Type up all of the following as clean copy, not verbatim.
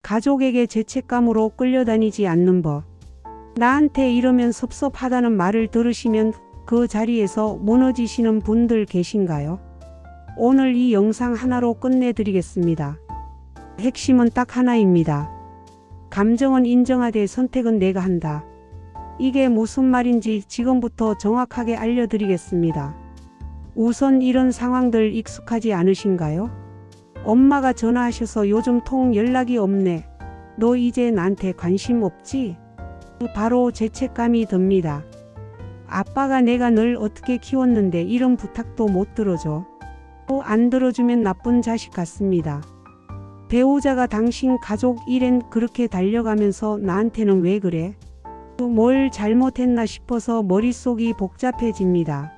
가족에게 죄책감으로 끌려다니지 않는 법. 나한테 이러면 섭섭하다는 말을 들으시면 그 자리에서 무너지시는 분들 계신가요? 오늘 이 영상 하나로 끝내드리겠습니다. 핵심은 딱 하나입니다. 감정은 인정하되 선택은 내가 한다. 이게 무슨 말인지 지금부터 정확하게 알려드리겠습니다. 우선 이런 상황들 익숙하지 않으신가요? 엄마가 전화하셔서 요즘 통 연락이 없네. 너 이제 나한테 관심 없지? 바로 죄책감이 듭니다. 아빠가 내가 널 어떻게 키웠는데 이런 부탁도 못 들어줘. 또 안 들어주면 나쁜 자식 같습니다. 배우자가 당신 가족 일엔 그렇게 달려가면서 나한테는 왜 그래? 뭘 잘못했나 싶어서 머릿속이 복잡해집니다.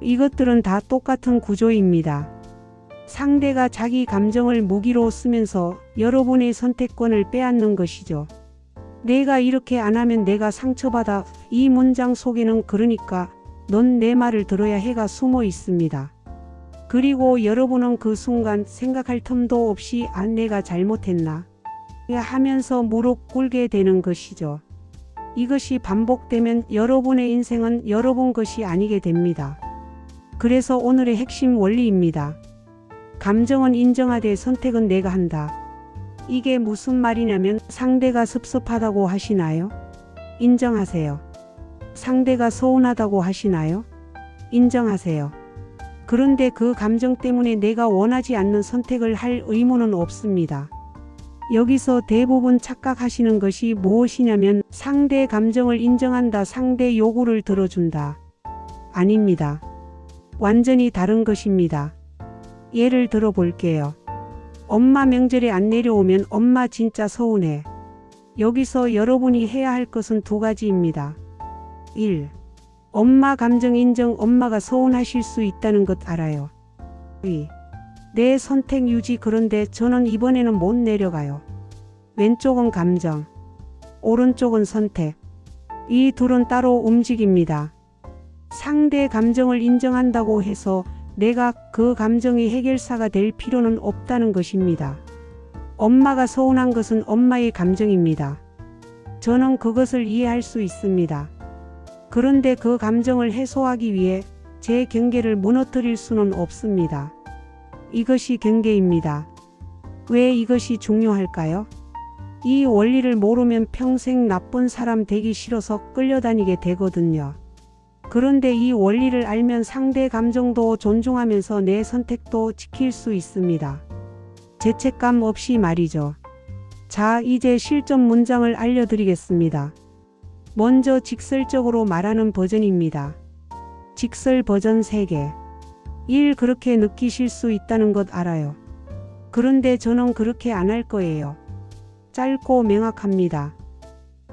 이것들은 다 똑같은 구조입니다. 상대가 자기 감정을 무기로 쓰면서 여러분의 선택권을 빼앗는 것이죠. 내가 이렇게 안 하면 내가 상처받아. 이 문장 속에는 그러니까 넌 내 말을 들어야 해가 숨어 있습니다. 그리고 여러분은 그 순간 생각할 틈도 없이 내가 잘못했나 하면서 무릎 꿇게 되는 것이죠. 이것이 반복되면 여러분의 인생은 여러분 것이 아니게 됩니다. 그래서 오늘의 핵심 원리입니다. 감정은 인정하되 선택은 내가 한다. 이게 무슨 말이냐면 상대가 섭섭하다고 하시나요? 인정하세요. 상대가 서운하다고 하시나요? 인정하세요. 그런데 그 감정 때문에 내가 원하지 않는 선택을 할 의무는 없습니다. 여기서 대부분 착각하시는 것이 무엇이냐면 상대 감정을 인정한다, 상대 요구를 들어준다. 아닙니다. 완전히 다른 것입니다. 예를 들어 볼게요. 엄마 명절에 안 내려오면 엄마 진짜 서운해. 여기서 여러분이 해야 할 것은 두 가지입니다. 1. 엄마 감정 인정. 엄마가 서운하실 수 있다는 것 알아요. 2. 내 선택 유지. 그런데 저는 이번에는 못 내려가요. 왼쪽은 감정, 오른쪽은 선택. 이 둘은 따로 움직입니다. 상대 감정을 인정한다고 해서 내가 그 감정의 해결사가 될 필요는 없다는 것입니다. 엄마가 서운한 것은 엄마의 감정입니다. 저는 그것을 이해할 수 있습니다. 그런데 그 감정을 해소하기 위해 제 경계를 무너뜨릴 수는 없습니다. 이것이 경계입니다. 왜 이것이 중요할까요? 이 원리를 모르면 평생 나쁜 사람 되기 싫어서 끌려다니게 되거든요. 그런데 이 원리를 알면 상대 감정도 존중하면서 내 선택도 지킬 수 있습니다. 죄책감 없이 말이죠. 자, 이제 실전 문장을 알려드리겠습니다. 먼저 직설적으로 말하는 버전입니다. 직설 버전 3개. 1. 그렇게 느끼실 수 있다는 것 알아요. 그런데 저는 그렇게 안 할 거예요. 짧고 명확합니다.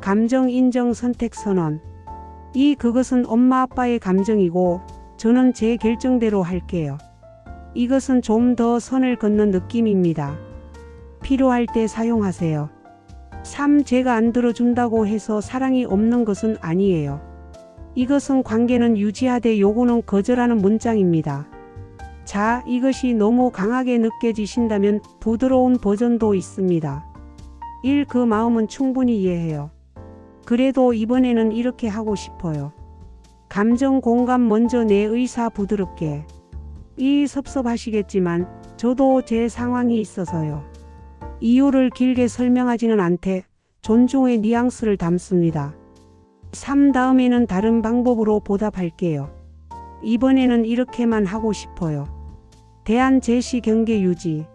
감정 인정 선택 선언. 그것은 엄마 아빠의 감정이고 저는 제 결정대로 할게요. 이것은 좀 더 선을 긋는 느낌입니다. 필요할 때 사용하세요. 3. 제가 안 들어준다고 해서 사랑이 없는 것은 아니에요. 이것은 관계는 유지하되 요구는 거절하는 문장입니다. 자, 이것이 너무 강하게 느껴지신다면 부드러운 버전도 있습니다. 1. 그 마음은 충분히 이해해요. 그래도 이번에는 이렇게 하고 싶어요. 감정 공감 먼저 내 의사 부드럽게. 섭섭하시겠지만 저도 제 상황이 있어서요. 이유를 길게 설명하지는 않되 존중의 뉘앙스를 담습니다. 3. 다음에는 다른 방법으로 보답할게요. 이번에는 이렇게만 하고 싶어요. 대안 제시 경계 유지.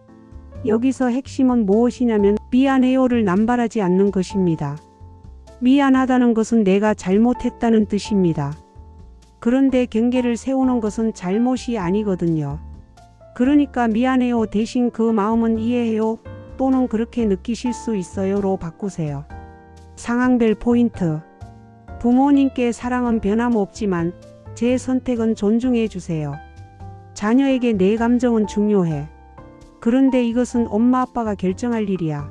여기서 핵심은 무엇이냐면 미안해요를 남발하지 않는 것입니다. 미안하다는 것은 내가 잘못했다는 뜻입니다. 그런데 경계를 세우는 것은 잘못이 아니거든요. 그러니까 미안해요 대신 그 마음은 이해해요 또는 그렇게 느끼실 수 있어요로 바꾸세요. 상황별 포인트. 부모님께 사랑은 변함없지만 제 선택은 존중해 주세요. 자녀에게 내 감정은 중요해. 그런데 이것은 엄마 아빠가 결정할 일이야.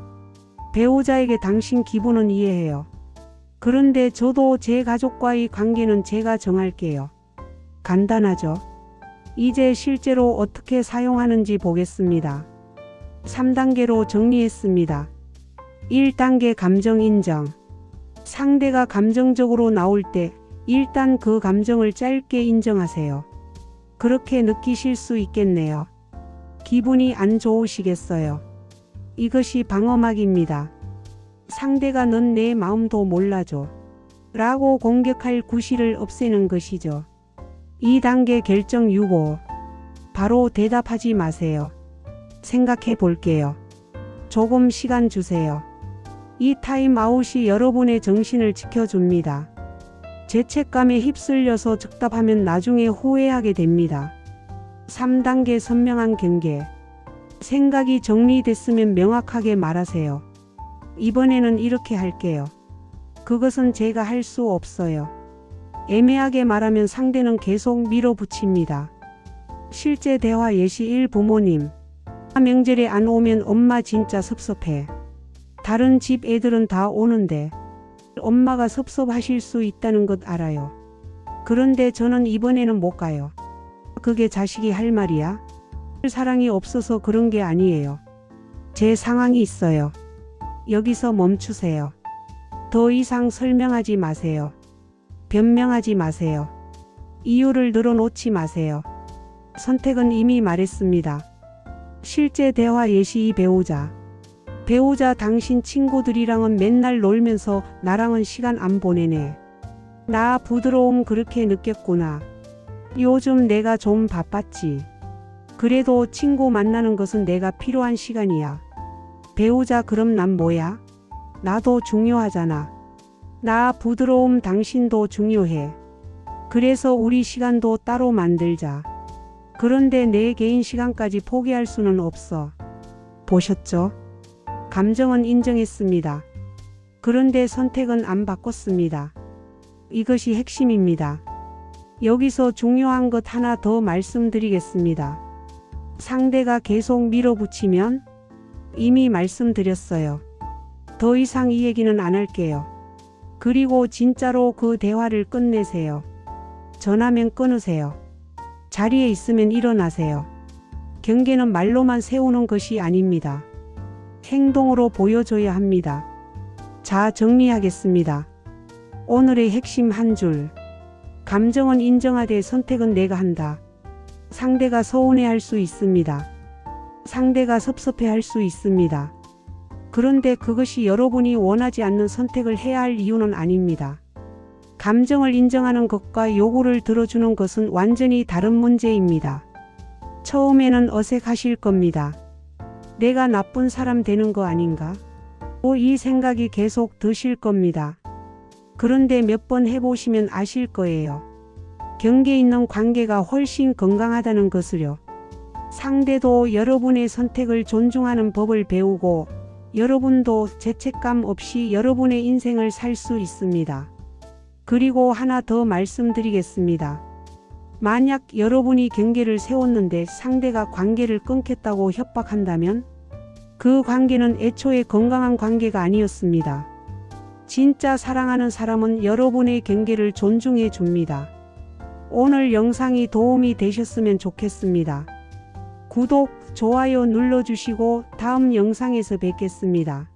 배우자에게 당신 기분은 이해해요. 그런데 저도 제 가족과의 관계는 제가 정할게요. 간단하죠? 이제 실제로 어떻게 사용하는지 보겠습니다. 3단계로 정리했습니다. 1단계 감정 인정. 상대가 감정적으로 나올 때 일단 그 감정을 짧게 인정하세요. 그렇게 느끼실 수 있겠네요. 기분이 안 좋으시겠어요. 이것이 방어막입니다. 상대가 넌 내 마음도 몰라줘 라고 공격할 구실을 없애는 것이죠. 2단계 결정 유보. 바로 대답하지 마세요. 생각해 볼게요. 조금 시간 주세요. 이 타임아웃이 여러분의 정신을 지켜줍니다. 죄책감에 휩쓸려서 즉답하면 나중에 후회하게 됩니다. 3단계 선명한 경계. 생각이 정리됐으면 명확하게 말하세요. 이번에는 이렇게 할게요. 그것은 제가 할 수 없어요. 애매하게 말하면 상대는 계속 밀어붙입니다. 실제 대화 예시 1. 부모님. 명절에 안 오면 엄마 진짜 섭섭해. 다른 집 애들은 다 오는데 엄마가 섭섭하실 수 있다는 것 알아요. 그런데 저는 이번에는 못 가요. 그게 자식이 할 말이야? 사랑이 없어서 그런 게 아니에요. 제 상황이 있어요. 여기서 멈추세요. 더 이상 설명하지 마세요. 변명하지 마세요. 이유를 늘어놓지 마세요. 선택은 이미 말했습니다. 실제 대화 예시 2. 배우자 당신 친구들이랑은 맨날 놀면서 나랑은 시간 안 보내네. 나 부드러움 그렇게 느꼈구나. 요즘 내가 좀 바빴지. 그래도 친구 만나는 것은 내가 필요한 시간이야. 배우자 그럼 난 뭐야? 나도 중요하잖아. 나 부드러움 당신도 중요해. 그래서 우리 시간도 따로 만들자. 그런데 내 개인 시간까지 포기할 수는 없어. 보셨죠? 감정은 인정했습니다. 그런데 선택은 안 바꿨습니다. 이것이 핵심입니다. 여기서 중요한 것 하나 더 말씀드리겠습니다. 상대가 계속 밀어붙이면 이미 말씀드렸어요. 더 이상 이 얘기는 안 할게요. 그리고 진짜로 그 대화를 끝내세요. 전화면 끊으세요. 자리에 있으면 일어나세요. 경계는 말로만 세우는 것이 아닙니다. 행동으로 보여줘야 합니다. 자, 정리하겠습니다. 오늘의 핵심 한 줄. 감정은 인정하되 선택은 내가 한다. 상대가 서운해할 수 있습니다. 상대가 섭섭해할 수 있습니다. 그런데 그것이 여러분이 원하지 않는 선택을 해야 할 이유는 아닙니다. 감정을 인정하는 것과 요구를 들어주는 것은 완전히 다른 문제입니다. 처음에는 어색하실 겁니다. 내가 나쁜 사람 되는 거 아닌가? 이 생각이 계속 드실 겁니다. 그런데 몇 번 해보시면 아실 거예요. 경계 있는 관계가 훨씬 건강하다는 것을요. 상대도 여러분의 선택을 존중하는 법을 배우고 여러분도 죄책감 없이 여러분의 인생을 살 수 있습니다. 그리고 하나 더 말씀드리겠습니다. 만약 여러분이 경계를 세웠는데 상대가 관계를 끊겠다고 협박한다면 그 관계는 애초에 건강한 관계가 아니었습니다. 진짜 사랑하는 사람은 여러분의 경계를 존중해 줍니다. 오늘 영상이 도움이 되셨으면 좋겠습니다. 구독, 좋아요 눌러주시고 다음 영상에서 뵙겠습니다.